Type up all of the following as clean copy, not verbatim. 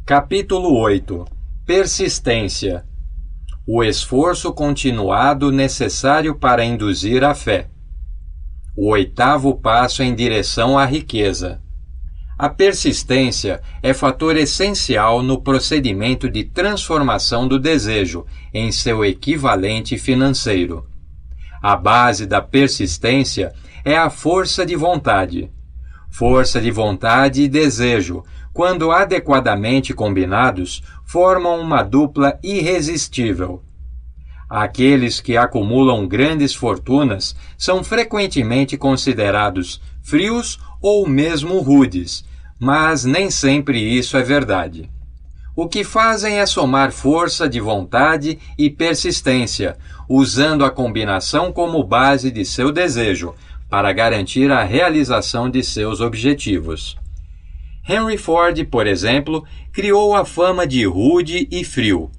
Capítulo 8. Persistência. O esforço continuado necessário para induzir a fé. O oitavo passo em direção à riqueza. A persistência é fator essencial no procedimento de transformação do desejo em seu equivalente financeiro. A base da persistência é a força de vontade. Força de vontade e desejo, quando adequadamente combinados, formam uma dupla irresistível. Aqueles que acumulam grandes fortunas são frequentemente considerados frios ou mesmo rudes, mas nem sempre isso é verdade. O que fazem é somar força de vontade e persistência, usando a combinação como base de seu desejo, para garantir a realização de seus objetivos. Henry Ford, por exemplo, criou a fama de rude e frio.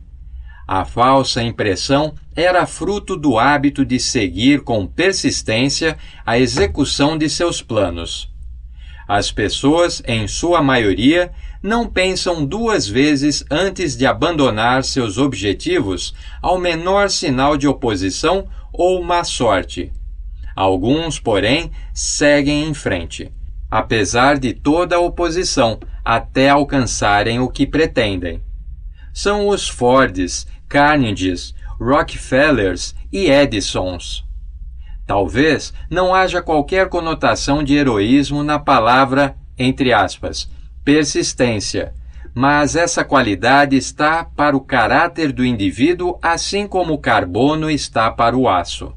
A falsa impressão era fruto do hábito de seguir com persistência a execução de seus planos. As pessoas, em sua maioria, não pensam duas vezes antes de abandonar seus objetivos ao menor sinal de oposição ou má sorte. Alguns, porém, seguem em frente, apesar de toda a oposição, até alcançarem o que pretendem. São os Fords, Carnegies, Rockefellers e Edisons. Talvez não haja qualquer conotação de heroísmo na palavra, entre aspas, persistência, mas essa qualidade está para o caráter do indivíduo assim como o carbono está para o aço.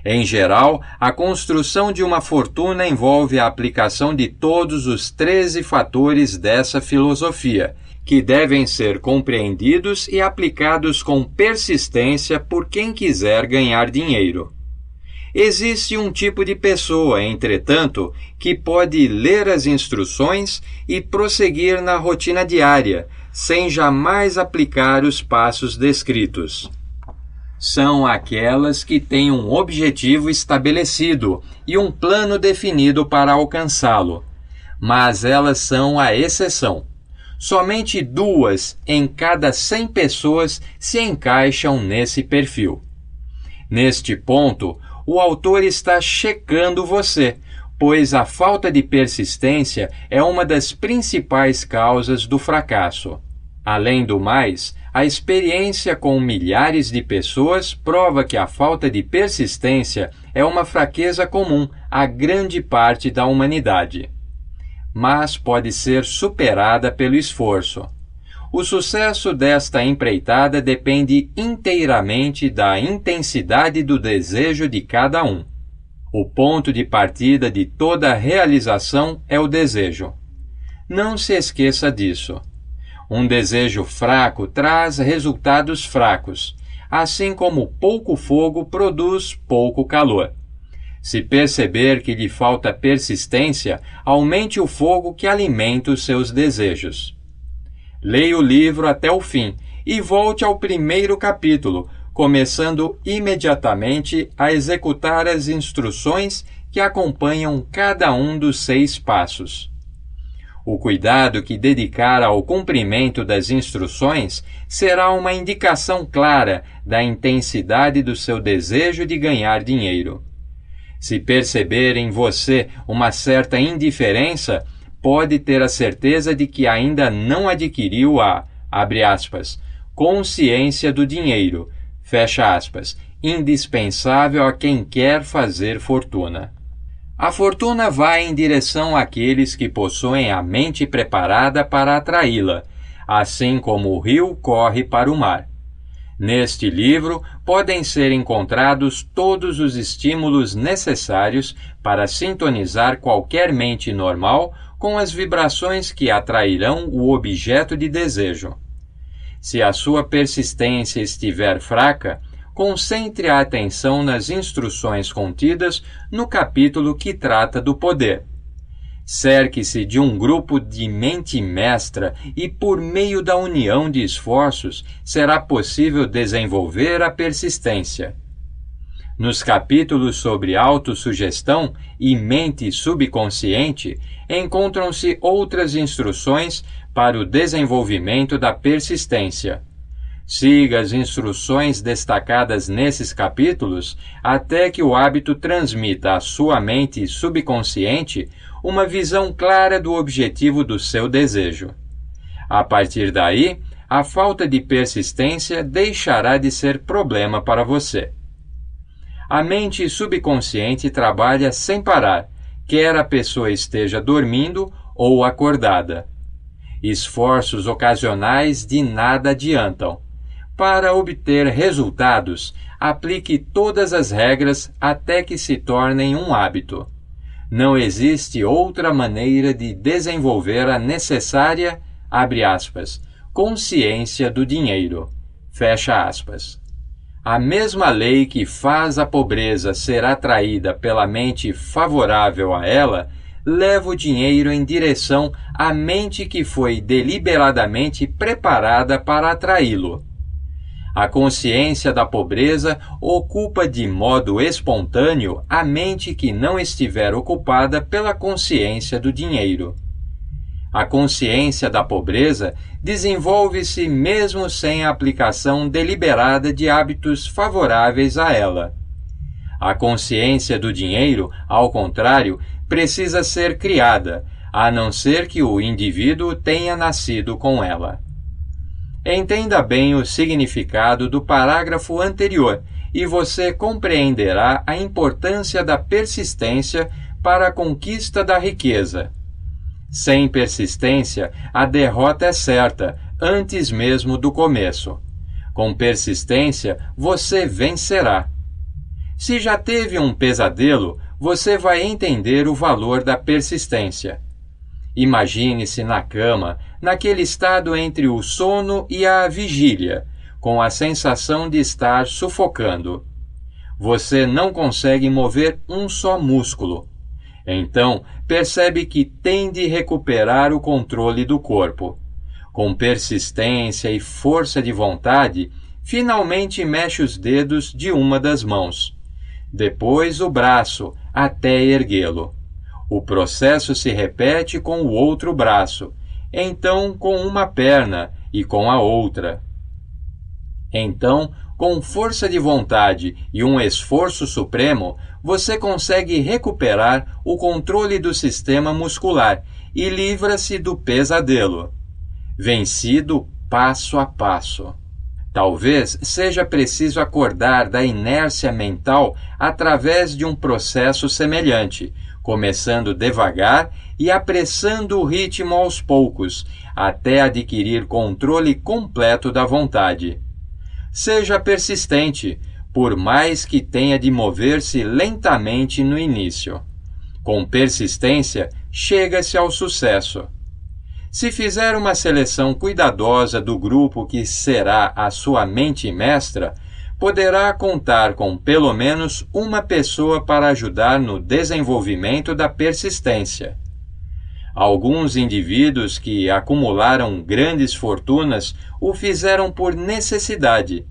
Em geral, a construção de uma fortuna envolve a aplicação de todos os 13 fatores dessa filosofia, que devem ser compreendidos e aplicados com persistência por quem quiser ganhar dinheiro. Existe um tipo de pessoa, entretanto, que pode ler as instruções e prosseguir na rotina diária, sem jamais aplicar os passos descritos. São aquelas que têm um objetivo estabelecido e um plano definido para alcançá-lo, mas elas são a exceção. Somente 2 em cada 100 pessoas se encaixam nesse perfil. Neste ponto, o autor está checando você, pois a falta de persistência é uma das principais causas do fracasso. Além do mais, a experiência com milhares de pessoas prova que a falta de persistência é uma fraqueza comum a grande parte da humanidade. Mas pode ser superada pelo esforço. O sucesso desta empreitada depende inteiramente da intensidade do desejo de cada um. O ponto de partida de toda realização é o desejo. Não se esqueça disso. Um desejo fraco traz resultados fracos, assim como pouco fogo produz pouco calor. Se perceber que lhe falta persistência, aumente o fogo que alimenta os seus desejos. Leia o livro até o fim e volte ao primeiro capítulo, começando imediatamente a executar as instruções que acompanham cada um dos 6 passos. O cuidado que dedicar ao cumprimento das instruções será uma indicação clara da intensidade do seu desejo de ganhar dinheiro. Se perceber em você uma certa indiferença, pode ter a certeza de que ainda não adquiriu a, abre aspas, consciência do dinheiro, fecha aspas, indispensável a quem quer fazer fortuna. A fortuna vai em direção àqueles que possuem a mente preparada para atraí-la, assim como o rio corre para o mar. Neste livro podem ser encontrados todos os estímulos necessários para sintonizar qualquer mente normal com as vibrações que atrairão o objeto de desejo. Se a sua persistência estiver fraca, concentre a atenção nas instruções contidas no capítulo que trata do poder. Cerque-se de um grupo de mente mestra e, por meio da união de esforços, será possível desenvolver a persistência. Nos capítulos sobre autossugestão e mente subconsciente, encontram-se outras instruções para o desenvolvimento da persistência. Siga as instruções destacadas nesses capítulos até que o hábito transmita à sua mente subconsciente uma visão clara do objetivo do seu desejo. A partir daí, a falta de persistência deixará de ser problema para você. A mente subconsciente trabalha sem parar, quer a pessoa esteja dormindo ou acordada. Esforços ocasionais de nada adiantam. Para obter resultados, aplique todas as regras até que se tornem um hábito. Não existe outra maneira de desenvolver a necessária, abre aspas, consciência do dinheiro, fecha aspas. A mesma lei que faz a pobreza ser atraída pela mente favorável a ela, leva o dinheiro em direção à mente que foi deliberadamente preparada para atraí-lo. A consciência da pobreza ocupa de modo espontâneo a mente que não estiver ocupada pela consciência do dinheiro. A consciência da pobreza desenvolve-se mesmo sem a aplicação deliberada de hábitos favoráveis a ela. A consciência do dinheiro, ao contrário, precisa ser criada, a não ser que o indivíduo tenha nascido com ela. Entenda bem o significado do parágrafo anterior e você compreenderá a importância da persistência para a conquista da riqueza. Sem persistência, a derrota é certa, antes mesmo do começo. Com persistência, você vencerá. Se já teve um pesadelo, você vai entender o valor da persistência. Imagine-se na cama, naquele estado entre o sono e a vigília, com a sensação de estar sufocando. Você não consegue mover um só músculo. Então, percebe que tem de recuperar o controle do corpo. Com persistência e força de vontade, finalmente mexe os dedos de uma das mãos. Depois o braço, até erguê-lo. O processo se repete com o outro braço, então com uma perna e com a outra. Então, com força de vontade e um esforço supremo, você consegue recuperar o controle do sistema muscular e livra-se do pesadelo. Vencido passo a passo. Talvez seja preciso acordar da inércia mental através de um processo semelhante, começando devagar e apressando o ritmo aos poucos, até adquirir controle completo da vontade. Seja persistente, por mais que tenha de mover-se lentamente no início. Com persistência, chega-se ao sucesso. Se fizer uma seleção cuidadosa do grupo que será a sua mente mestra, poderá contar com pelo menos uma pessoa para ajudar no desenvolvimento da persistência. Alguns indivíduos que acumularam grandes fortunas o fizeram por necessidade.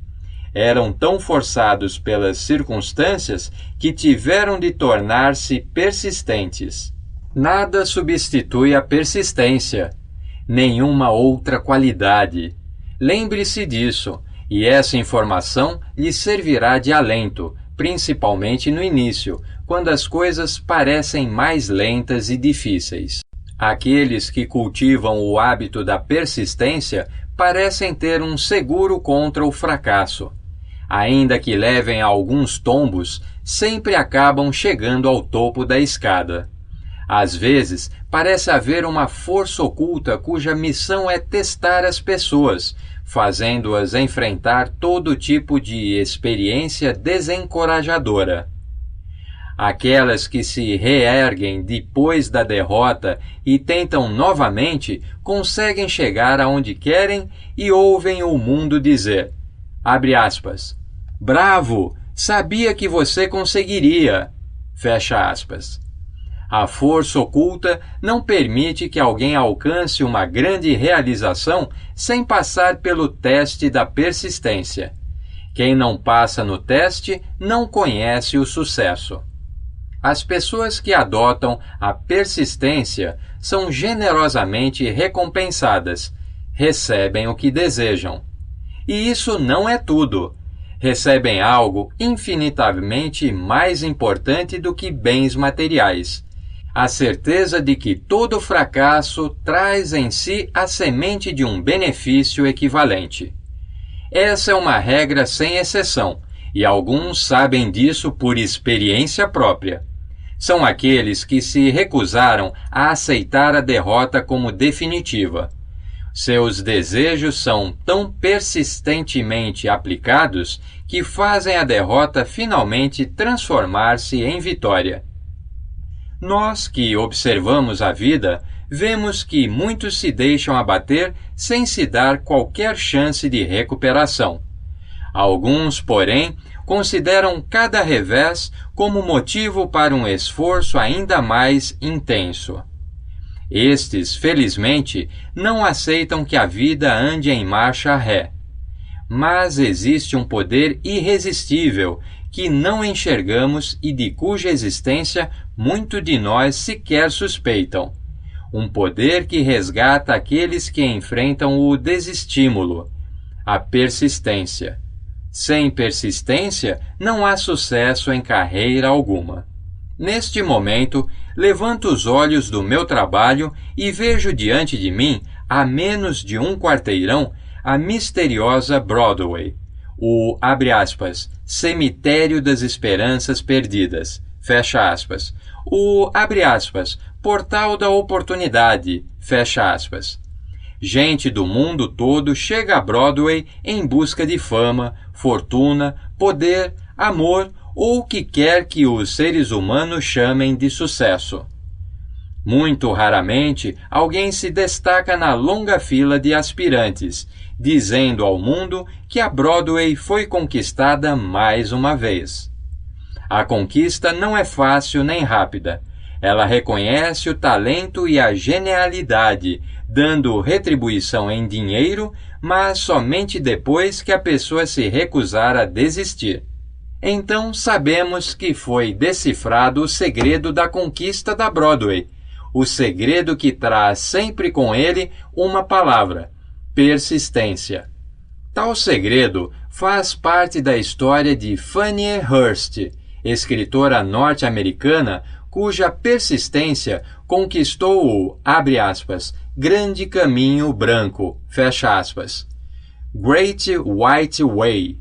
Eram tão forçados pelas circunstâncias que tiveram de tornar-se persistentes. Nada substitui a persistência, nenhuma outra qualidade. Lembre-se disso, e essa informação lhe servirá de alento, principalmente no início, quando as coisas parecem mais lentas e difíceis. Aqueles que cultivam o hábito da persistência parecem ter um seguro contra o fracasso. Ainda que levem a alguns tombos, sempre acabam chegando ao topo da escada. Às vezes, parece haver uma força oculta cuja missão é testar as pessoas, fazendo-as enfrentar todo tipo de experiência desencorajadora. Aquelas que se reerguem depois da derrota e tentam novamente, conseguem chegar aonde querem e ouvem o mundo dizer, abre aspas, bravo, sabia que você conseguiria, fecha aspas. A força oculta não permite que alguém alcance uma grande realização sem passar pelo teste da persistência. Quem não passa no teste não conhece o sucesso. As pessoas que adotam a persistência são generosamente recompensadas, recebem o que desejam. E isso não é tudo. Recebem algo infinitamente mais importante do que bens materiais. A certeza de que todo fracasso traz em si a semente de um benefício equivalente. Essa é uma regra sem exceção, e alguns sabem disso por experiência própria. São aqueles que se recusaram a aceitar a derrota como definitiva. Seus desejos são tão persistentemente aplicados que fazem a derrota finalmente transformar-se em vitória. Nós que observamos a vida, vemos que muitos se deixam abater sem se dar qualquer chance de recuperação. Alguns, porém, consideram cada revés como motivo para um esforço ainda mais intenso. Estes, felizmente, não aceitam que a vida ande em marcha ré. Mas existe um poder irresistível que não enxergamos e de cuja existência muito de nós sequer suspeitam. Um poder que resgata aqueles que enfrentam o desestímulo, a persistência. Sem persistência, não há sucesso em carreira alguma. Neste momento, levanto os olhos do meu trabalho e vejo diante de mim, a menos de um quarteirão, a misteriosa Broadway, o, abre aspas, cemitério das esperanças perdidas, fecha aspas, o, abre aspas, portal da oportunidade, fecha aspas. Gente do mundo todo chega a Broadway em busca de fama, fortuna, poder, amor ou o que quer que os seres humanos chamem de sucesso. Muito raramente alguém se destaca na longa fila de aspirantes, dizendo ao mundo que a Broadway foi conquistada mais uma vez. A conquista não é fácil nem rápida. Ela reconhece o talento e a genialidade, dando retribuição em dinheiro, mas somente depois que a pessoa se recusar a desistir. Então sabemos que foi decifrado o segredo da conquista da Broadway, o segredo que traz sempre com ele uma palavra: persistência. Tal segredo faz parte da história de Fannie Hurst, escritora norte-americana cuja persistência conquistou o, abre aspas, grande caminho branco, fecha aspas, Great White Way,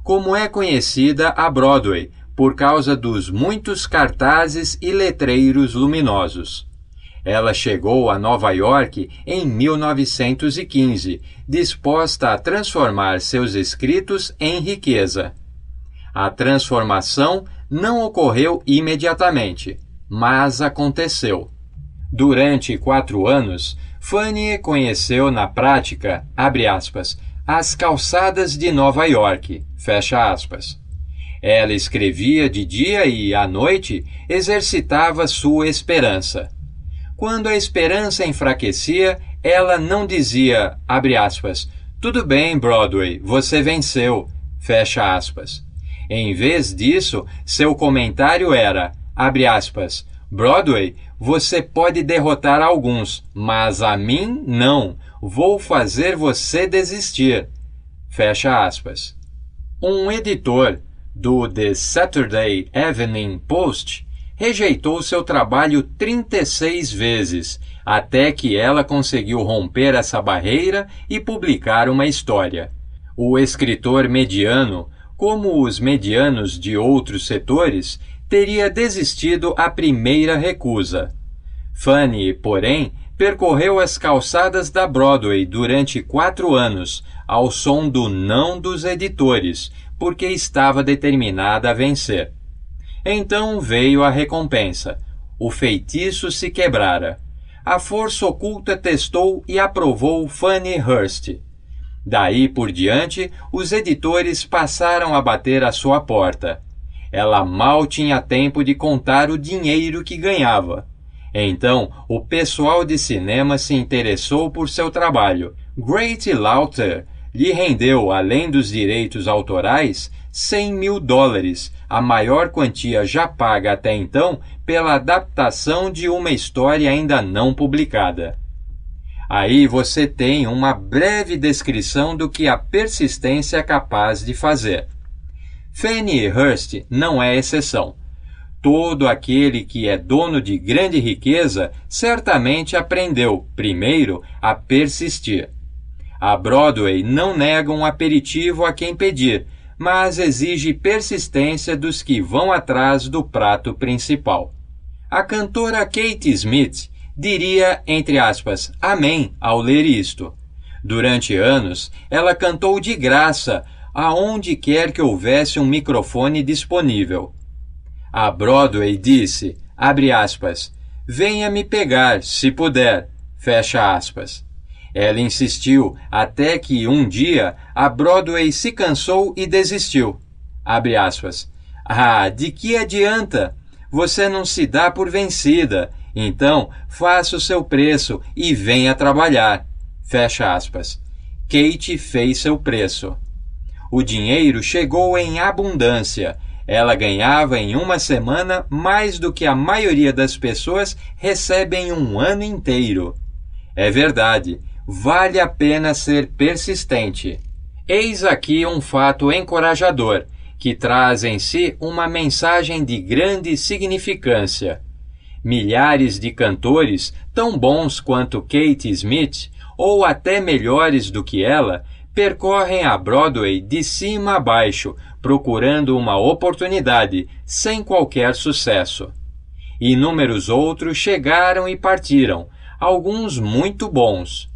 como é conhecida a Broadway, por causa dos muitos cartazes e letreiros luminosos. Ela chegou a Nova York em 1915, disposta a transformar seus escritos em riqueza. A transformação não ocorreu imediatamente, mas aconteceu. Durante 4 anos, Fannie conheceu na prática, abre aspas, as calçadas de Nova York, fecha aspas. Ela escrevia de dia e, à noite, exercitava sua esperança. Quando a esperança enfraquecia, ela não dizia, abre aspas, tudo bem, Broadway, você venceu, fecha aspas. Em vez disso, seu comentário era, abre aspas, Broadway, você pode derrotar alguns, mas a mim não, vou fazer você desistir, fecha aspas. Um editor do The Saturday Evening Post rejeitou seu trabalho 36 vezes, até que ela conseguiu romper essa barreira e publicar uma história. O escritor mediano, como os medianos de outros setores, teria desistido à primeira recusa. Fannie, porém, percorreu as calçadas da Broadway durante 4 anos, ao som do não dos editores, porque estava determinada a vencer. Então veio a recompensa. O feitiço se quebrara. A força oculta testou e aprovou Fannie Hurst. Daí por diante, os editores passaram a bater à sua porta. Ela mal tinha tempo de contar o dinheiro que ganhava. Então, o pessoal de cinema se interessou por seu trabalho. Great Laughter lhe rendeu, além dos direitos autorais, $100.000, a maior quantia já paga até então pela adaptação de uma história ainda não publicada. Aí você tem uma breve descrição do que a persistência é capaz de fazer. Fannie Hurst não é exceção. Todo aquele que é dono de grande riqueza certamente aprendeu, primeiro, a persistir. A Broadway não nega um aperitivo a quem pedir, mas exige persistência dos que vão atrás do prato principal. A cantora Kate Smith diria, entre aspas, amém ao ler isto. Durante anos, ela cantou de graça, aonde quer que houvesse um microfone disponível. A Broadway disse, abre aspas, venha me pegar, se puder, fecha aspas. Ela insistiu até que um dia a Broadway se cansou e desistiu. Abre aspas. Ah, de que adianta? Você não se dá por vencida. Então, faça o seu preço e venha trabalhar. Fecha aspas. Kate fez seu preço. O dinheiro chegou em abundância. Ela ganhava em uma semana mais do que a maioria das pessoas recebe em um ano inteiro. É verdade, vale a pena ser persistente. Eis aqui um fato encorajador, que traz em si uma mensagem de grande significância. Milhares de cantores, tão bons quanto Kate Smith, ou até melhores do que ela, percorrem a Broadway de cima a baixo, procurando uma oportunidade, sem qualquer sucesso. Inúmeros outros chegaram e partiram, alguns muito bons.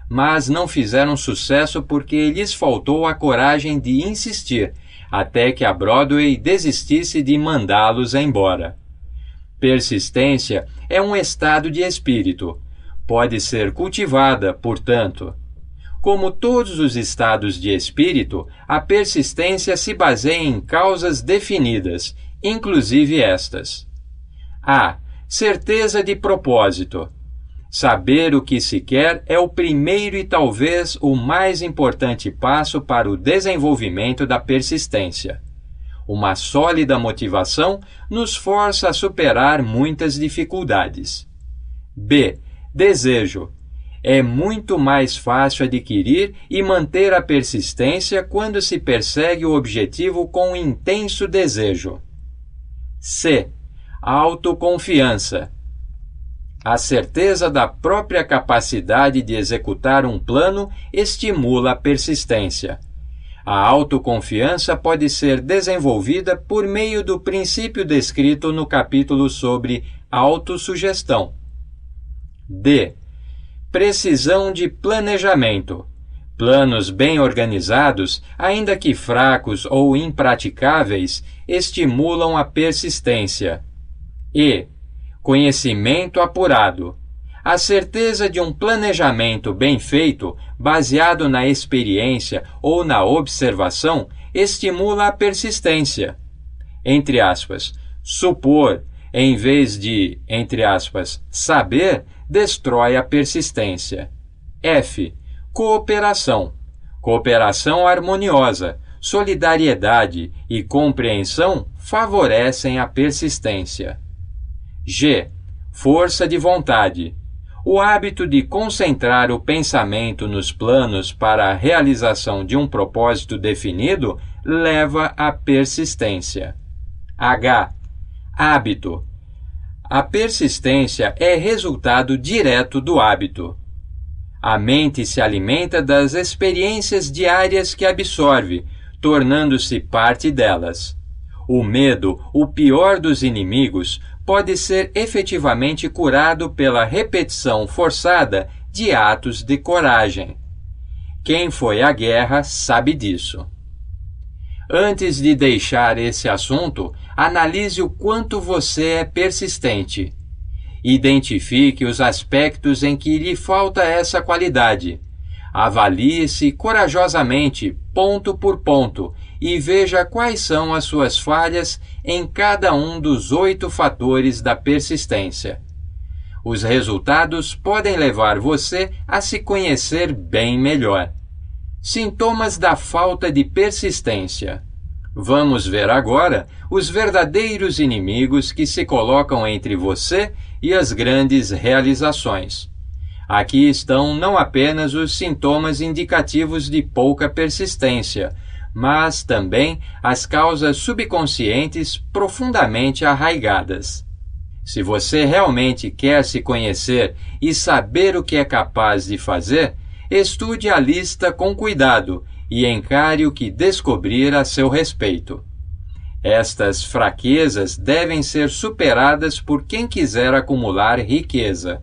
Mas não fizeram sucesso porque lhes faltou a coragem de insistir, até que a Broadway desistisse de mandá-los embora. Persistência é um estado de espírito. Pode ser cultivada, portanto. Como todos os estados de espírito, a persistência se baseia em causas definidas, inclusive estas. A. Certeza de propósito. Saber o que se quer é o primeiro e talvez o mais importante passo para o desenvolvimento da persistência. Uma sólida motivação nos força a superar muitas dificuldades. B. Desejo. É muito mais fácil adquirir e manter a persistência quando se persegue o objetivo com intenso desejo. C. Autoconfiança. A certeza da própria capacidade de executar um plano estimula a persistência. A autoconfiança pode ser desenvolvida por meio do princípio descrito no capítulo sobre autossugestão. D. Precisão de planejamento. Planos bem organizados, ainda que fracos ou impraticáveis, estimulam a persistência. E. Conhecimento apurado. A certeza de um planejamento bem feito, baseado na experiência ou na observação, estimula a persistência. Entre aspas, supor, em vez de, entre aspas, saber, destrói a persistência. F. Cooperação. Cooperação harmoniosa, solidariedade e compreensão favorecem a persistência. G. Força de vontade. O hábito de concentrar o pensamento nos planos para a realização de um propósito definido leva à persistência. H. Hábito. A persistência é resultado direto do hábito. A mente se alimenta das experiências diárias que absorve, tornando-se parte delas. O medo, o pior dos inimigos, pode ser efetivamente curado pela repetição forçada de atos de coragem. Quem foi à guerra sabe disso. Antes de deixar esse assunto, analise o quanto você é persistente. Identifique os aspectos em que lhe falta essa qualidade. Avalie-se corajosamente, ponto por ponto, e veja quais são as suas falhas em cada um dos 8 fatores da persistência. Os resultados podem levar você a se conhecer bem melhor. Sintomas da falta de persistência. Vamos ver agora os verdadeiros inimigos que se colocam entre você e as grandes realizações. Aqui estão não apenas os sintomas indicativos de pouca persistência, mas também as causas subconscientes profundamente arraigadas. Se você realmente quer se conhecer e saber o que é capaz de fazer, estude a lista com cuidado e encare o que descobrir a seu respeito. Estas fraquezas devem ser superadas por quem quiser acumular riqueza.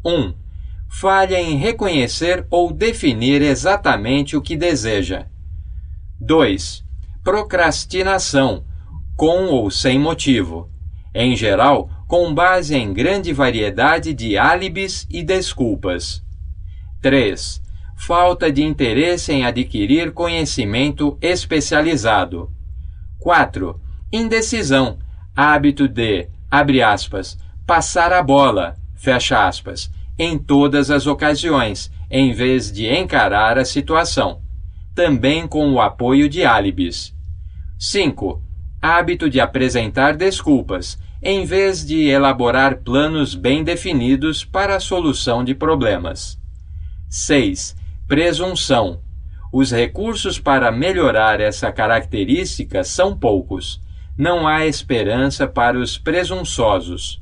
1. Falha em reconhecer ou definir exatamente o que deseja. 2. Procrastinação, com ou sem motivo. Em geral, com base em grande variedade de álibis e desculpas. 3. Falta de interesse em adquirir conhecimento especializado. 4. Indecisão, hábito de, abre aspas, passar a bola, fecha aspas, em todas as ocasiões, em vez de encarar a situação, também com o apoio de álibis. 5. Hábito de apresentar desculpas, em vez de elaborar planos bem definidos para a solução de problemas. 6. Presunção. Os recursos para melhorar essa característica são poucos. Não há esperança para os presunçosos.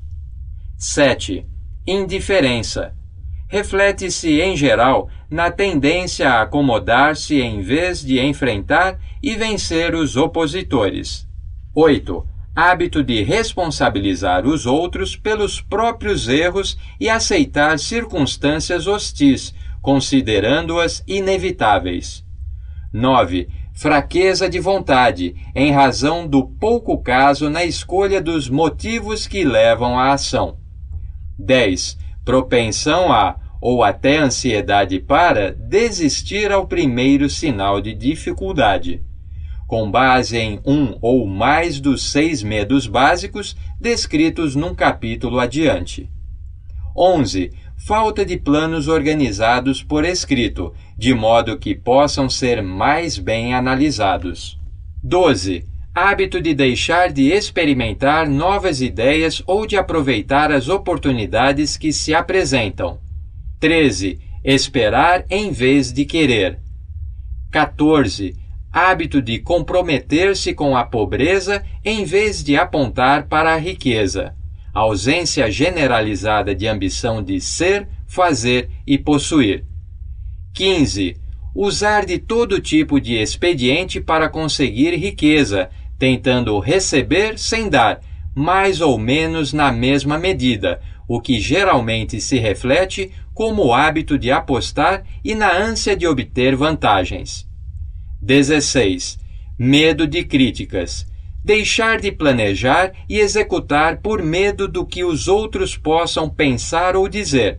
7. Indiferença. Reflete-se, em geral, na tendência a acomodar-se em vez de enfrentar e vencer os opositores. 8. Hábito de responsabilizar os outros pelos próprios erros e aceitar circunstâncias hostis, considerando-as inevitáveis. 9. Fraqueza de vontade, em razão do pouco caso na escolha dos motivos que levam à ação. 10. Propensão a, ou até ansiedade para, desistir ao primeiro sinal de dificuldade, com base em um ou mais dos 6 medos básicos descritos num capítulo adiante. 11. Falta de planos organizados por escrito, de modo que possam ser mais bem analisados. 12. Hábito de deixar de experimentar novas ideias ou de aproveitar as oportunidades que se apresentam. 13. Esperar em vez de querer. 14. Hábito de comprometer-se com a pobreza em vez de apontar para a riqueza. Ausência generalizada de ambição de ser, fazer e possuir. 15. Usar de todo tipo de expediente para conseguir riqueza, tentando receber sem dar, mais ou menos na mesma medida, o que geralmente se reflete como o hábito de apostar e na ânsia de obter vantagens. 16. Medo de críticas. Deixar de planejar e executar por medo do que os outros possam pensar ou dizer.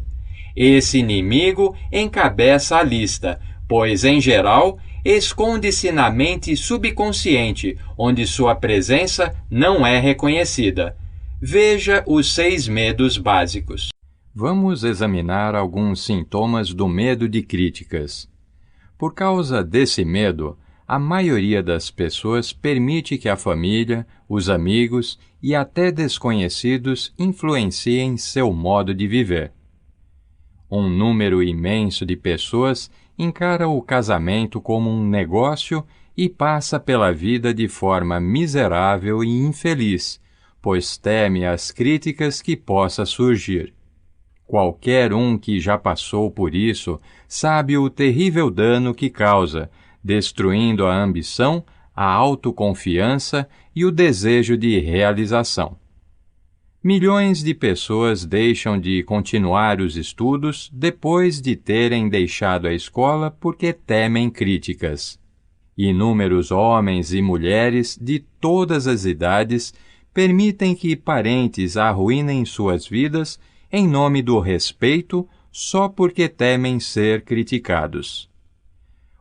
Esse inimigo encabeça a lista, pois, em geral, esconde-se na mente subconsciente, onde sua presença não é reconhecida. Veja os 6 medos básicos. Vamos examinar alguns sintomas do medo de críticas. Por causa desse medo, a maioria das pessoas permite que a família, os amigos e até desconhecidos influenciem seu modo de viver. Um número imenso de pessoas encara o casamento como um negócio e passa pela vida de forma miserável e infeliz, pois teme as críticas que possa surgir. Qualquer um que já passou por isso sabe o terrível dano que causa, destruindo a ambição, a autoconfiança e o desejo de realização. Milhões de pessoas deixam de continuar os estudos depois de terem deixado a escola porque temem críticas. Inúmeros homens e mulheres de todas as idades permitem que parentes arruinem suas vidas em nome do respeito só porque temem ser criticados.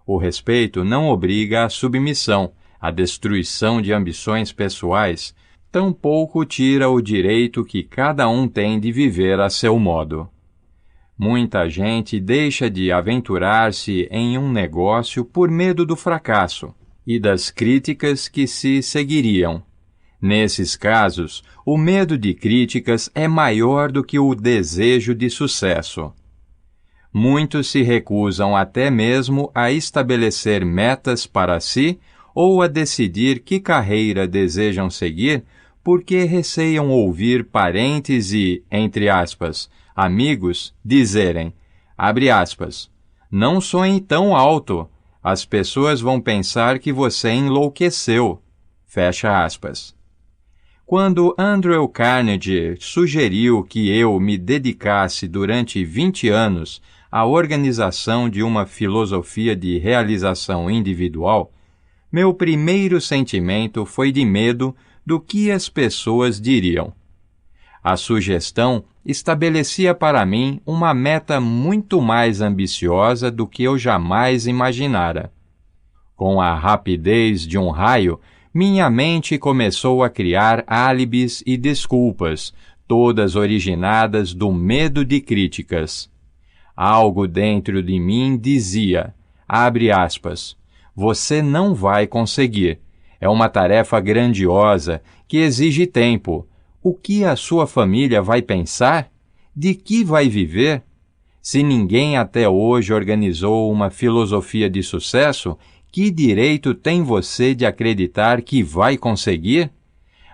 O respeito não obriga à submissão, à destruição de ambições pessoais, tampouco tira o direito que cada um tem de viver a seu modo. Muita gente deixa de aventurar-se em um negócio por medo do fracasso e das críticas que se seguiriam. Nesses casos, o medo de críticas é maior do que o desejo de sucesso. Muitos se recusam até mesmo a estabelecer metas para si ou a decidir que carreira desejam seguir porque receiam ouvir parentes e, entre aspas, amigos dizerem, abre aspas, não sonhe tão alto, as pessoas vão pensar que você enlouqueceu, fecha aspas. Quando Andrew Carnegie sugeriu que eu me dedicasse durante 20 anos à organização de uma filosofia de realização individual, meu primeiro sentimento foi de medo do que as pessoas diriam. A sugestão estabelecia para mim uma meta muito mais ambiciosa do que eu jamais imaginara. Com a rapidez de um raio, minha mente começou a criar álibis e desculpas, todas originadas do medo de críticas. Algo dentro de mim dizia, abre aspas, você não vai conseguir. É uma tarefa grandiosa que exige tempo. O que a sua família vai pensar? De que vai viver? Se ninguém até hoje organizou uma filosofia de sucesso, que direito tem você de acreditar que vai conseguir?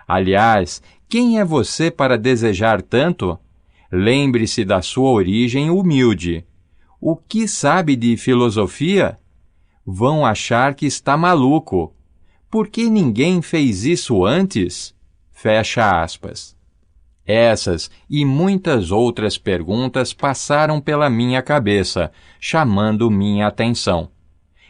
Aliás, quem é você para desejar tanto? Lembre-se da sua origem humilde. O que sabe de filosofia? Vão achar que está maluco. Por que ninguém fez isso antes? Fecha aspas. Essas e muitas outras perguntas passaram pela minha cabeça, chamando minha atenção.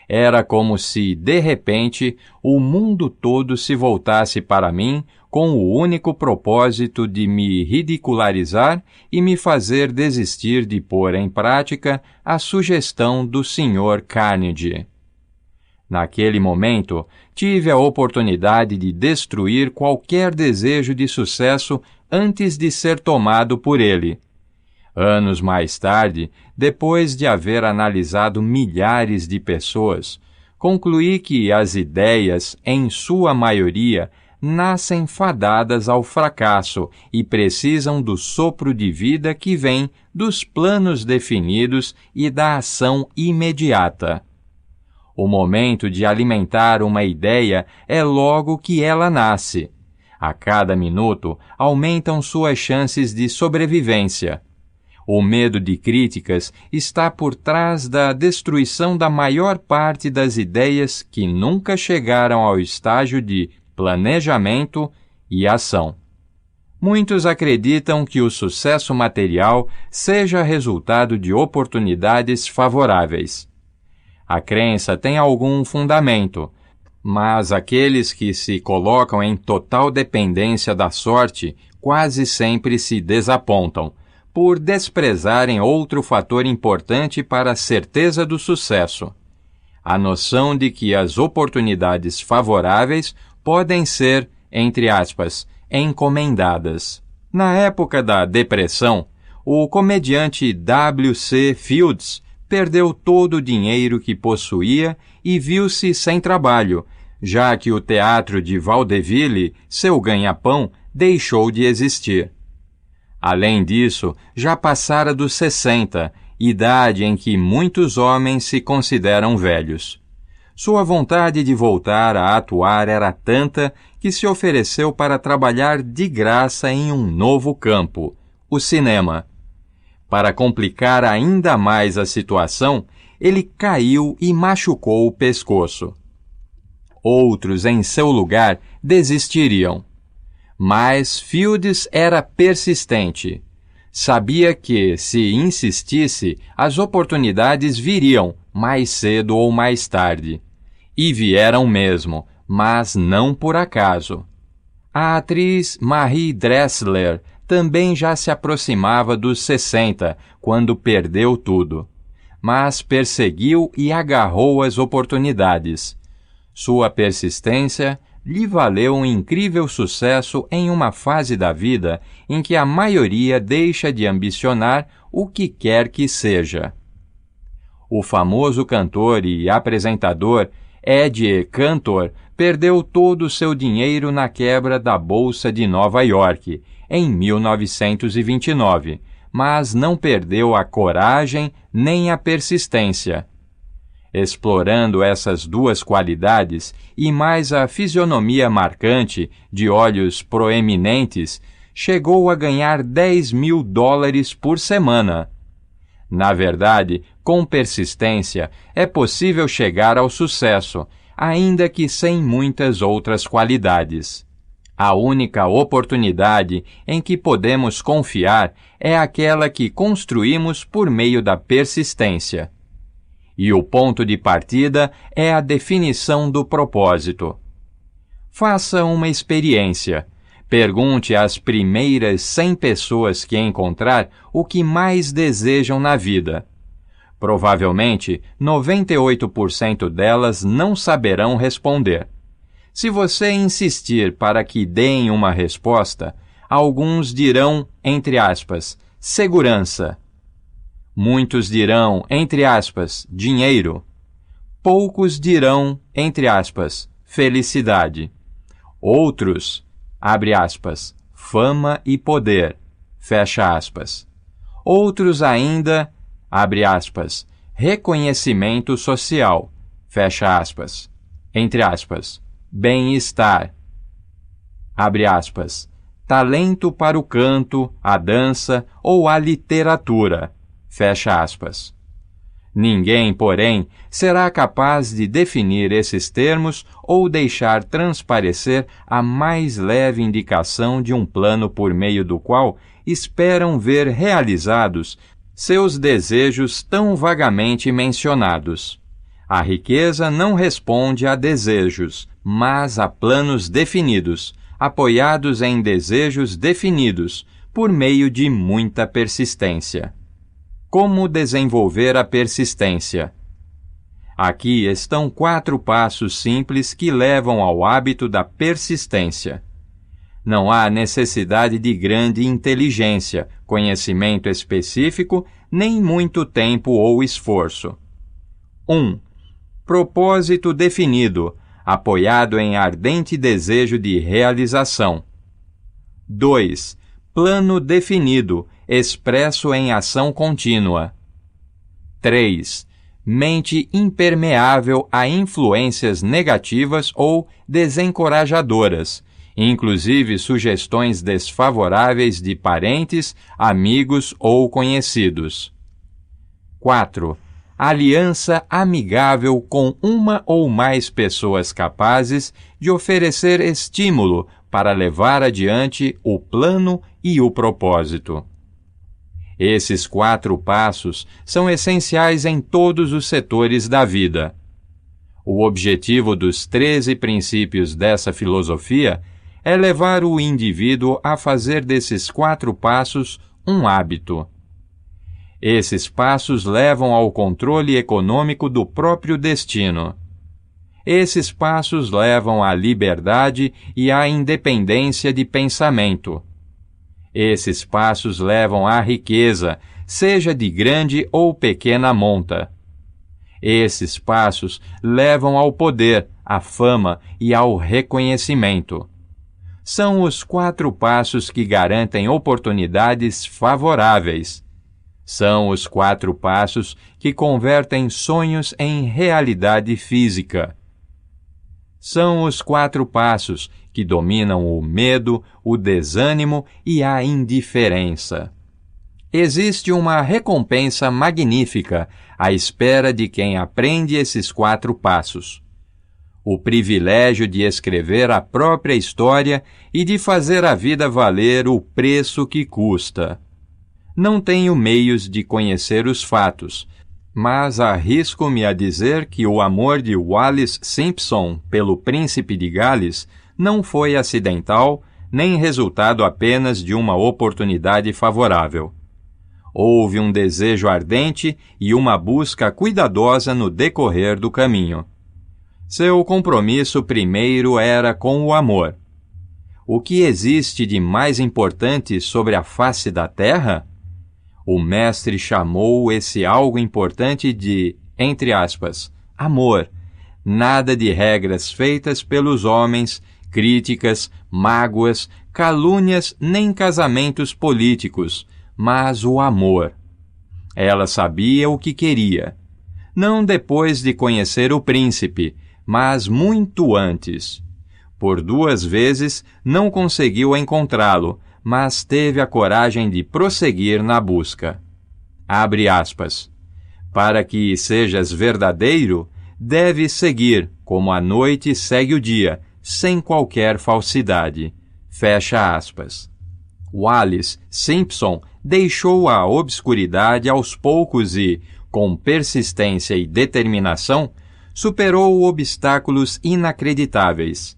Era como se, de repente, o mundo todo se voltasse para mim com o único propósito de me ridicularizar e me fazer desistir de pôr em prática a sugestão do Sr. Carnegie. Naquele momento, tive a oportunidade de destruir qualquer desejo de sucesso antes de ser tomado por ele. Anos mais tarde, depois de haver analisado milhares de pessoas, concluí que as ideias, em sua maioria, nascem fadadas ao fracasso e precisam do sopro de vida que vem dos planos definidos e da ação imediata. O momento de alimentar uma ideia é logo que ela nasce. A cada minuto, aumentam suas chances de sobrevivência. O medo de críticas está por trás da destruição da maior parte das ideias que nunca chegaram ao estágio de planejamento e ação. Muitos acreditam que o sucesso material seja resultado de oportunidades favoráveis. A crença tem algum fundamento, mas aqueles que se colocam em total dependência da sorte quase sempre se desapontam, por desprezarem outro fator importante para a certeza do sucesso: a noção de que as oportunidades favoráveis podem ser, entre aspas, encomendadas. Na época da depressão, o comediante W.C. Fields perdeu todo o dinheiro que possuía e viu-se sem trabalho, já que o teatro de vaudeville, seu ganha-pão, deixou de existir. Além disso, já passara dos 60, idade em que muitos homens se consideram velhos. Sua vontade de voltar a atuar era tanta que se ofereceu para trabalhar de graça em um novo campo, o cinema. Para complicar ainda mais a situação, ele caiu e machucou o pescoço. Outros, em seu lugar, desistiriam. Mas Fields era persistente. Sabia que, se insistisse, as oportunidades viriam, mais cedo ou mais tarde. E vieram mesmo, mas não por acaso. A atriz Marie Dressler também já se aproximava dos 60, quando perdeu tudo. Mas perseguiu e agarrou as oportunidades. Sua persistência lhe valeu um incrível sucesso em uma fase da vida em que a maioria deixa de ambicionar o que quer que seja. O famoso cantor e apresentador Ed Cantor perdeu todo o seu dinheiro na quebra da Bolsa de Nova York, em 1929, mas não perdeu a coragem nem a persistência. Explorando essas duas qualidades e mais a fisionomia marcante de olhos proeminentes, chegou a ganhar $10.000 por semana. Na verdade, com persistência, é possível chegar ao sucesso, ainda que sem muitas outras qualidades. A única oportunidade em que podemos confiar é aquela que construímos por meio da persistência. E o ponto de partida é a definição do propósito. Faça uma experiência. Pergunte às primeiras 100 pessoas que encontrar o que mais desejam na vida. Provavelmente, 98% delas não saberão responder. Se você insistir para que deem uma resposta, alguns dirão, entre aspas, segurança. Muitos dirão, entre aspas, dinheiro. Poucos dirão, entre aspas, felicidade. Outros, abre aspas, fama e poder, fecha aspas. Outros ainda, abre aspas, reconhecimento social, fecha aspas, entre aspas, bem-estar, abre aspas, talento para o canto, a dança ou a literatura, fecha aspas. Ninguém, porém, será capaz de definir esses termos ou deixar transparecer a mais leve indicação de um plano por meio do qual esperam ver realizados seus desejos tão vagamente mencionados. A riqueza não responde a desejos, mas a planos definidos, apoiados em desejos definidos, por meio de muita persistência. Como desenvolver a persistência? Aqui estão 4 passos simples que levam ao hábito da persistência. Não há necessidade de grande inteligência, conhecimento específico, nem muito tempo ou esforço. 1. Propósito definido, apoiado em ardente desejo de realização. 2. Plano definido, expresso em ação contínua. 3. Mente impermeável a influências negativas ou desencorajadoras, inclusive sugestões desfavoráveis de parentes, amigos ou conhecidos. 4. Aliança amigável com uma ou mais pessoas capazes de oferecer estímulo para levar adiante o plano e o propósito. Esses 4 passos são essenciais em todos os setores da vida. O objetivo dos 13 princípios dessa filosofia é levar o indivíduo a fazer desses 4 passos um hábito. Esses passos levam ao controle econômico do próprio destino. Esses passos levam à liberdade e à independência de pensamento. Esses passos levam à riqueza, seja de grande ou pequena monta. Esses passos levam ao poder, à fama e ao reconhecimento. São os 4 passos que garantem oportunidades favoráveis. São os 4 passos que convertem sonhos em realidade física. São os 4 passos que dominam o medo, o desânimo e a indiferença. Existe uma recompensa magnífica à espera de quem aprende esses 4 passos. O privilégio de escrever a própria história e de fazer a vida valer o preço que custa. Não tenho meios de conhecer os fatos, mas arrisco-me a dizer que o amor de Wallis Simpson pelo príncipe de Gales não foi acidental, nem resultado apenas de uma oportunidade favorável. Houve um desejo ardente e uma busca cuidadosa no decorrer do caminho. Seu compromisso primeiro era com o amor. O que existe de mais importante sobre a face da terra? O mestre chamou esse algo importante de, entre aspas, amor. Nada de regras feitas pelos homens, críticas, mágoas, calúnias, nem casamentos políticos, mas o amor. Ela sabia o que queria. Não depois de conhecer o príncipe, mas muito antes. Por 2 vezes não conseguiu encontrá-lo, mas teve a coragem de prosseguir na busca. Abre aspas. Para que sejas verdadeiro, deves seguir, como a noite segue o dia, sem qualquer falsidade. Fecha aspas. Wallis Simpson deixou a obscuridade aos poucos e, com persistência e determinação, superou obstáculos inacreditáveis.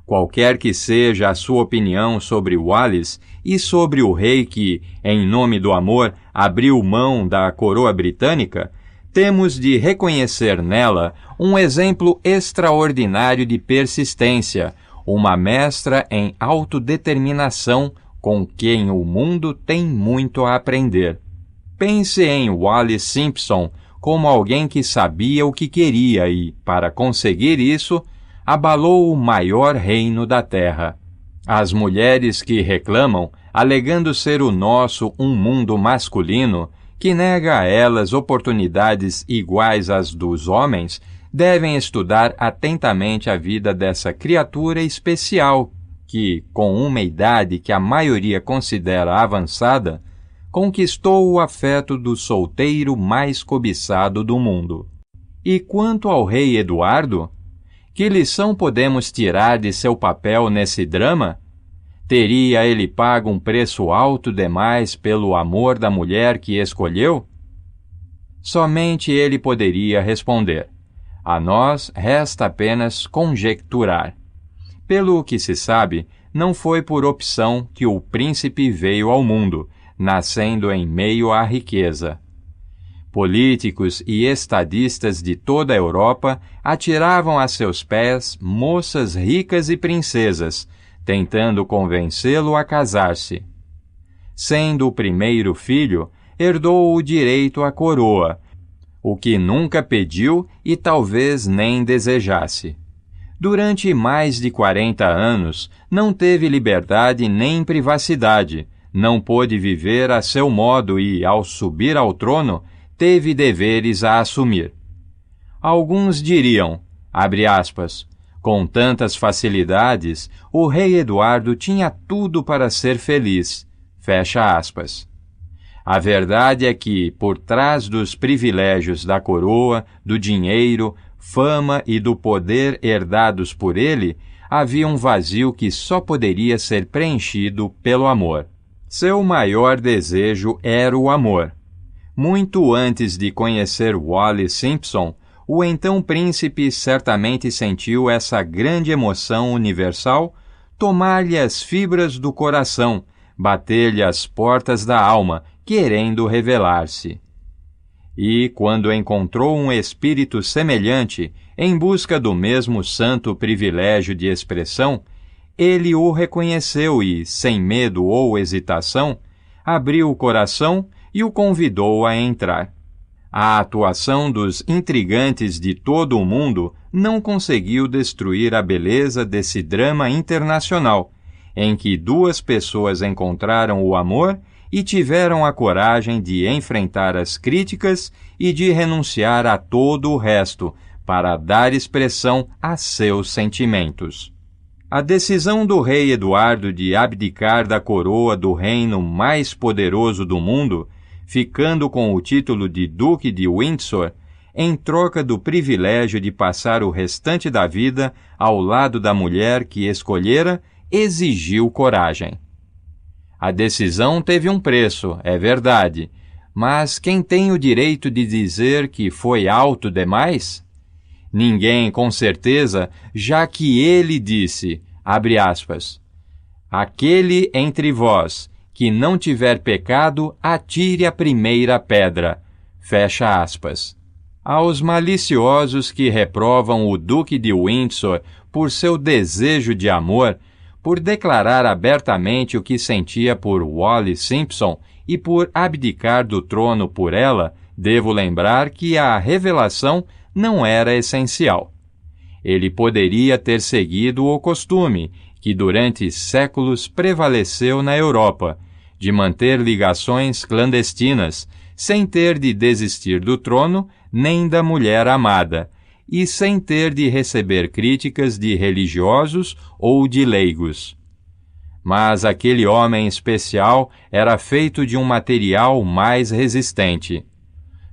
Qualquer que seja a sua opinião sobre Wallis e sobre o rei que, em nome do amor, abriu mão da coroa britânica, temos de reconhecer nela um exemplo extraordinário de persistência, uma mestra em autodeterminação com quem o mundo tem muito a aprender. Pense em Wallis Simpson como alguém que sabia o que queria e, para conseguir isso, abalou o maior reino da terra. As mulheres que reclamam, alegando ser o nosso um mundo masculino, que nega a elas oportunidades iguais às dos homens, devem estudar atentamente a vida dessa criatura especial que, com uma idade que a maioria considera avançada, conquistou o afeto do solteiro mais cobiçado do mundo. E quanto ao rei Eduardo, que lição podemos tirar de seu papel nesse drama? Teria ele pago um preço alto demais pelo amor da mulher que escolheu? Somente ele poderia responder. A nós resta apenas conjecturar. Pelo que se sabe, não foi por opção que o príncipe veio ao mundo, nascendo em meio à riqueza. Políticos e estadistas de toda a Europa atiravam a seus pés moças ricas e princesas, tentando convencê-lo a casar-se. Sendo o primeiro filho, herdou o direito à coroa, o que nunca pediu e talvez nem desejasse. Durante mais de 40 anos, não teve liberdade nem privacidade, não pôde viver a seu modo e, ao subir ao trono, teve deveres a assumir. Alguns diriam, abre aspas, com tantas facilidades, o rei Eduardo tinha tudo para ser feliz, fecha aspas. A verdade é que, por trás dos privilégios da coroa, do dinheiro, fama e do poder herdados por ele, havia um vazio que só poderia ser preenchido pelo amor. Seu maior desejo era o amor. Muito antes de conhecer Wallis Simpson, o então príncipe certamente sentiu essa grande emoção universal tomar-lhe as fibras do coração, bater-lhe as portas da alma, querendo revelar-se. E, quando encontrou um espírito semelhante, em busca do mesmo santo privilégio de expressão, ele o reconheceu e, sem medo ou hesitação, abriu o coração e o convidou a entrar. A atuação dos intrigantes de todo o mundo não conseguiu destruir a beleza desse drama internacional, em que 2 pessoas encontraram o amor e tiveram a coragem de enfrentar as críticas e de renunciar a todo o resto para dar expressão a seus sentimentos. A decisão do rei Eduardo de abdicar da coroa do reino mais poderoso do mundo, ficando com o título de Duque de Windsor, em troca do privilégio de passar o restante da vida ao lado da mulher que escolhera, exigiu coragem. A decisão teve um preço, é verdade, mas quem tem o direito de dizer que foi alto demais? Ninguém, com certeza, já que ele disse, abre aspas, aquele entre vós que não tiver pecado, atire a primeira pedra, fecha aspas. Aos maliciosos que reprovam o Duque de Windsor por seu desejo de amor, por declarar abertamente o que sentia por Wallis Simpson e por abdicar do trono por ela, devo lembrar que a revelação não era essencial. Ele poderia ter seguido o costume, que durante séculos prevaleceu na Europa, de manter ligações clandestinas, sem ter de desistir do trono nem da mulher amada, e sem ter de receber críticas de religiosos ou de leigos. Mas aquele homem especial era feito de um material mais resistente.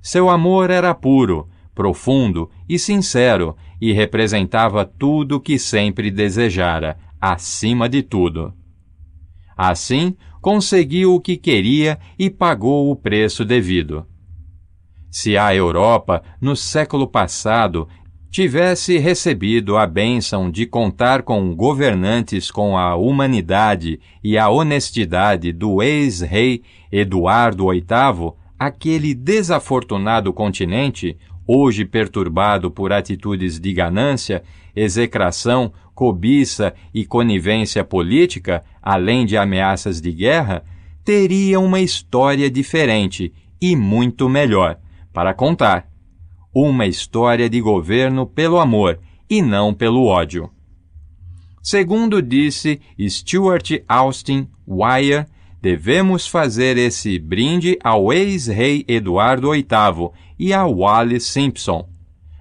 Seu amor era puro, profundo e sincero, e representava tudo o que sempre desejara, acima de tudo. Assim, conseguiu o que queria e pagou o preço devido. Se a Europa, no século passado, tivesse recebido a bênção de contar com governantes com a humanidade e a honestidade do ex-rei Eduardo VIII, aquele desafortunado continente, hoje perturbado por atitudes de ganância, execração, cobiça e conivência política, além de ameaças de guerra, teria uma história diferente e muito melhor para contar. Uma história de governo pelo amor e não pelo ódio. Segundo disse Stuart Austin Weir, devemos fazer esse brinde ao ex-rei Eduardo VIII e a Wallis Simpson.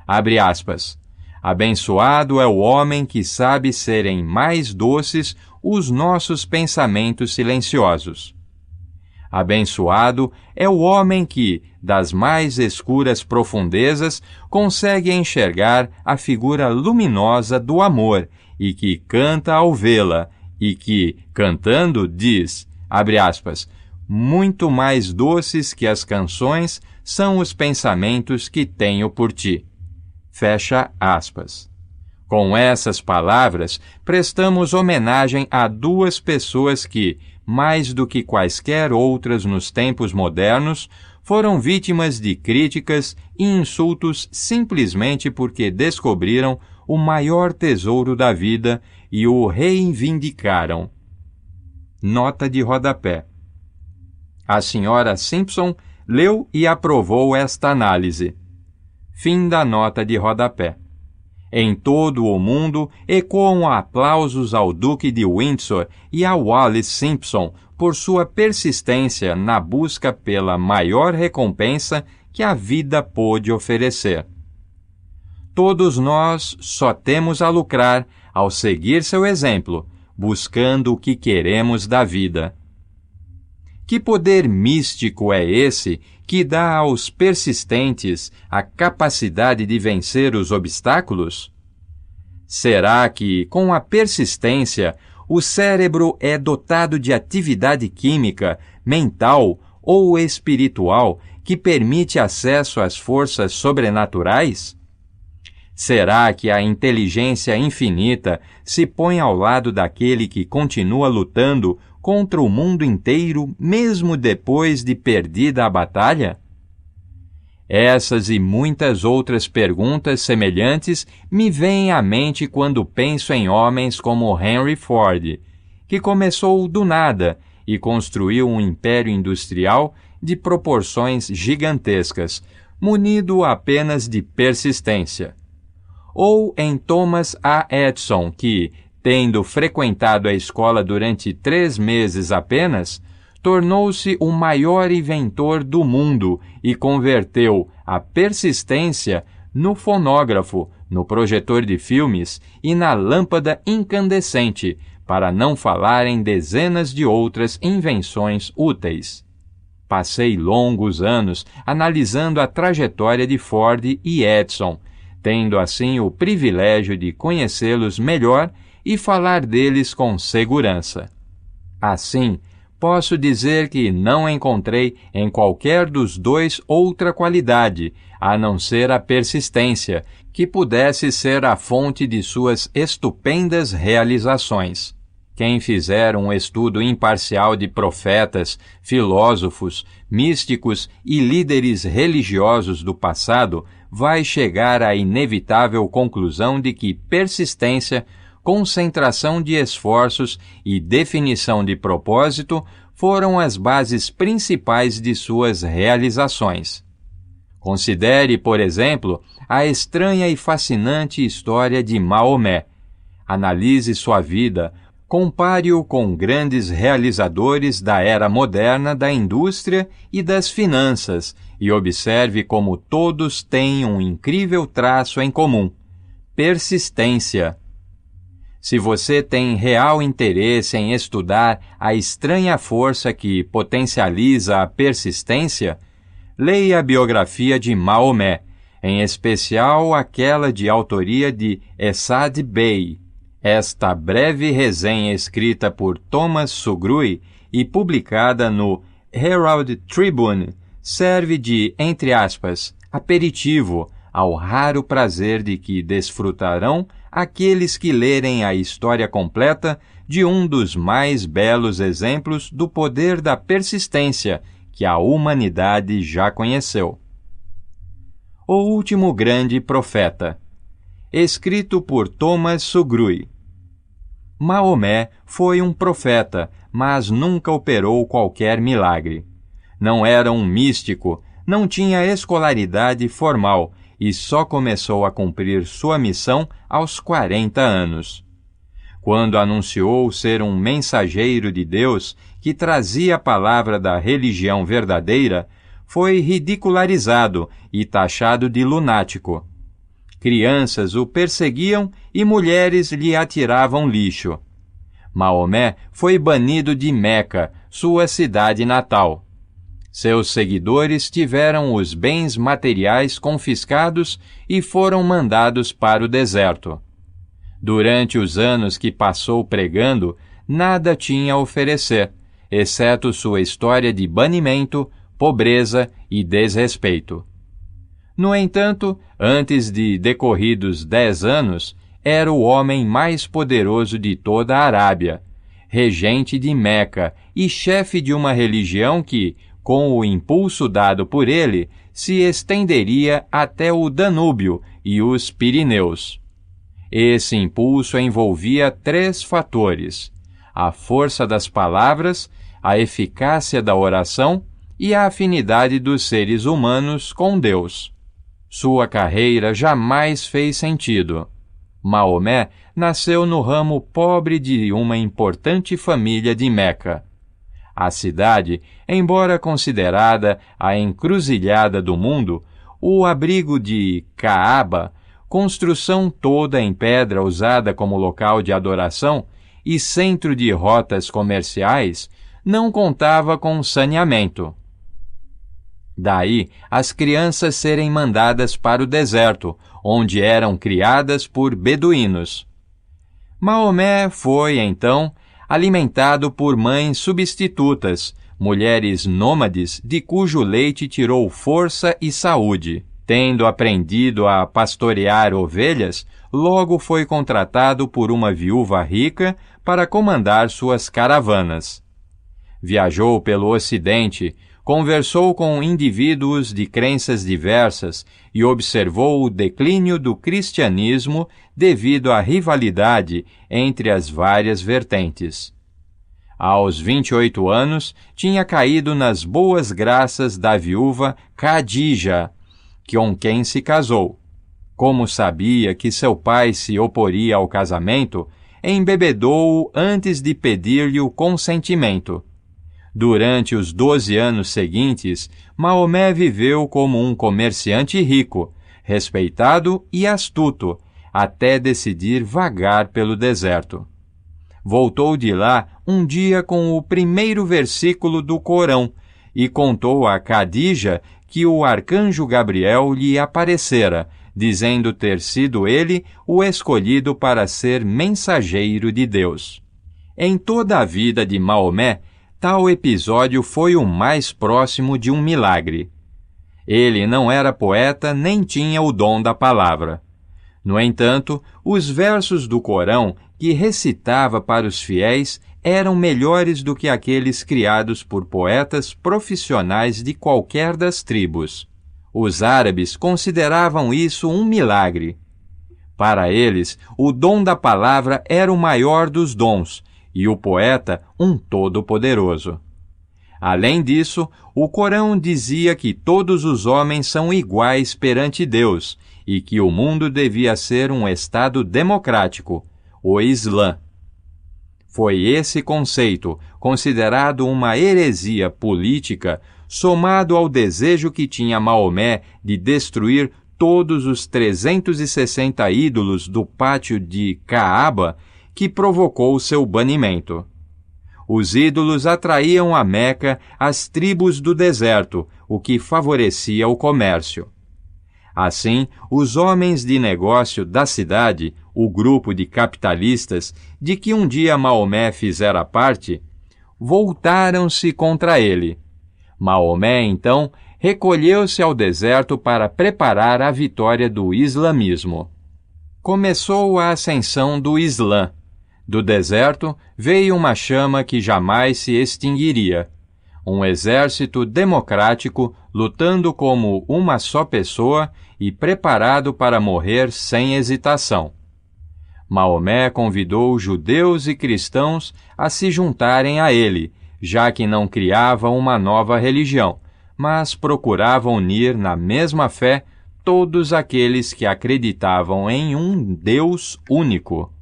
Abre aspas. Abençoado é o homem que sabe serem mais doces os nossos pensamentos silenciosos. Abençoado é o homem que, das mais escuras profundezas, consegue enxergar a figura luminosa do amor e que canta ao vê-la, e que, cantando, diz, abre aspas, muito mais doces que as canções são os pensamentos que tenho por ti. Fecha aspas. Com essas palavras, prestamos homenagem a duas pessoas que, mais do que quaisquer outras nos tempos modernos, foram vítimas de críticas e insultos simplesmente porque descobriram o maior tesouro da vida e o reivindicaram. Nota de rodapé. A senhora Simpson leu e aprovou esta análise. Fim da nota de rodapé. Em todo o mundo ecoam aplausos ao Duque de Windsor e a Wallis Simpson por sua persistência na busca pela maior recompensa que a vida pôde oferecer. Todos nós só temos a lucrar ao seguir seu exemplo, buscando o que queremos da vida. Que poder místico é esse que dá aos persistentes a capacidade de vencer os obstáculos? Será que, com a persistência, o cérebro é dotado de atividade química, mental ou espiritual que permite acesso às forças sobrenaturais? Será que a inteligência infinita se põe ao lado daquele que continua lutando contra o mundo inteiro, mesmo depois de perdida a batalha? Essas e muitas outras perguntas semelhantes me vêm à mente quando penso em homens como Henry Ford, que começou do nada e construiu um império industrial de proporções gigantescas, munido apenas de persistência. Ou em Thomas A. Edison, que, tendo frequentado a escola durante 3 meses apenas, tornou-se o maior inventor do mundo e converteu a persistência no fonógrafo, no projetor de filmes e na lâmpada incandescente, para não falar em dezenas de outras invenções úteis. Passei longos anos analisando a trajetória de Ford e Edison, tendo assim o privilégio de conhecê-los melhor e falar deles com segurança. Assim, posso dizer que não encontrei em qualquer dos dois outra qualidade, a não ser a persistência, que pudesse ser a fonte de suas estupendas realizações. Quem fizer um estudo imparcial de profetas, filósofos, místicos e líderes religiosos do passado vai chegar à inevitável conclusão de que persistência, concentração de esforços e definição de propósito foram as bases principais de suas realizações. Considere, por exemplo, a estranha e fascinante história de Maomé. Analise sua vida, compare-o com grandes realizadores da era moderna da indústria e das finanças e observe como todos têm um incrível traço em comum: persistência. Se você tem real interesse em estudar a estranha força que potencializa a persistência, leia a biografia de Maomé, em especial aquela de autoria de Essad Bey. Esta breve resenha escrita por Thomas Sugrue e publicada no Herald Tribune serve de, entre aspas, aperitivo ao raro prazer de que desfrutarão aqueles que lerem a história completa de um dos mais belos exemplos do poder da persistência que a humanidade já conheceu. O Último Grande Profeta, escrito por Thomas Sugrue. Maomé foi um profeta, mas nunca operou qualquer milagre. Não era um místico, não tinha escolaridade formal e só começou a cumprir sua missão aos 40 anos. Quando anunciou ser um mensageiro de Deus que trazia a palavra da religião verdadeira, foi ridicularizado e taxado de lunático. Crianças o perseguiam e mulheres lhe atiravam lixo. Maomé foi banido de Meca, sua cidade natal. Seus seguidores tiveram os bens materiais confiscados e foram mandados para o deserto. Durante os anos que passou pregando, nada tinha a oferecer, exceto sua história de banimento, pobreza e desrespeito. No entanto, antes de decorridos 10 anos, era o homem mais poderoso de toda a Arábia, regente de Meca e chefe de uma religião que, com o impulso dado por ele, se estenderia até o Danúbio e os Pirineus. Esse impulso envolvia 3 fatores: a força das palavras, a eficácia da oração e a afinidade dos seres humanos com Deus. Sua carreira jamais fez sentido. Maomé nasceu no ramo pobre de uma importante família de Meca. A cidade, embora considerada a encruzilhada do mundo, o abrigo de Caaba, construção toda em pedra usada como local de adoração e centro de rotas comerciais, não contava com saneamento. Daí as crianças serem mandadas para o deserto, onde eram criadas por beduínos. Maomé foi, então, alimentado por mães substitutas, mulheres nômades de cujo leite tirou força e saúde. Tendo aprendido a pastorear ovelhas, logo foi contratado por uma viúva rica para comandar suas caravanas. Viajou pelo Ocidente, conversou com indivíduos de crenças diversas e observou o declínio do cristianismo devido à rivalidade entre as várias vertentes. Aos 28 anos, tinha caído nas boas graças da viúva Khadija, com quem se casou. Como sabia que seu pai se oporia ao casamento, embebedou-o antes de pedir-lhe o consentimento. Durante os 12 anos seguintes, Maomé viveu como um comerciante rico, respeitado e astuto, até decidir vagar pelo deserto. Voltou de lá um dia com o primeiro versículo do Corão e contou a Khadija que o arcanjo Gabriel lhe aparecera, dizendo ter sido ele o escolhido para ser mensageiro de Deus. Em toda a vida de Maomé, tal episódio foi o mais próximo de um milagre. Ele não era poeta nem tinha o dom da palavra. No entanto, os versos do Corão que recitava para os fiéis eram melhores do que aqueles criados por poetas profissionais de qualquer das tribos. Os árabes consideravam isso um milagre. Para eles, o dom da palavra era o maior dos dons e o poeta um todo-poderoso. Além disso, o Corão dizia que todos os homens são iguais perante Deus e que o mundo devia ser um estado democrático, o Islã. Foi esse conceito, considerado uma heresia política, somado ao desejo que tinha Maomé de destruir todos os 360 ídolos do pátio de Caaba, que provocou seu banimento. Os ídolos atraíam a Meca as tribos do deserto, o que favorecia o comércio. Assim, os homens de negócio da cidade, o grupo de capitalistas de que um dia Maomé fizera parte, voltaram-se contra ele. Maomé, então, recolheu-se ao deserto para preparar a vitória do islamismo. Começou a ascensão do Islã. Do deserto veio uma chama que jamais se extinguiria. Um exército democrático lutando como uma só pessoa e preparado para morrer sem hesitação. Maomé convidou judeus e cristãos a se juntarem a ele, já que não criava uma nova religião, mas procurava unir na mesma fé todos aqueles que acreditavam em um Deus único.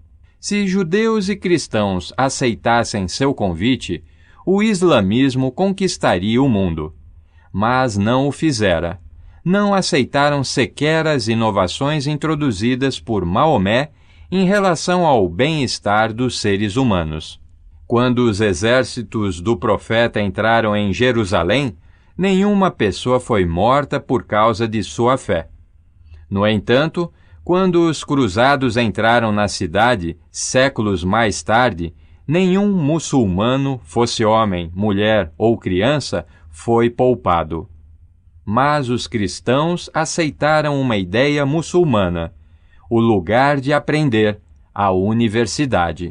Se judeus e cristãos aceitassem seu convite, o islamismo conquistaria o mundo. Mas não o fizera. Não aceitaram sequer as inovações introduzidas por Maomé em relação ao bem-estar dos seres humanos. Quando os exércitos do profeta entraram em Jerusalém, nenhuma pessoa foi morta por causa de sua fé. No entanto, quando os cruzados entraram na cidade, séculos mais tarde, nenhum muçulmano, fosse homem, mulher ou criança, foi poupado. Mas os cristãos aceitaram uma ideia muçulmana: o lugar de aprender, a universidade.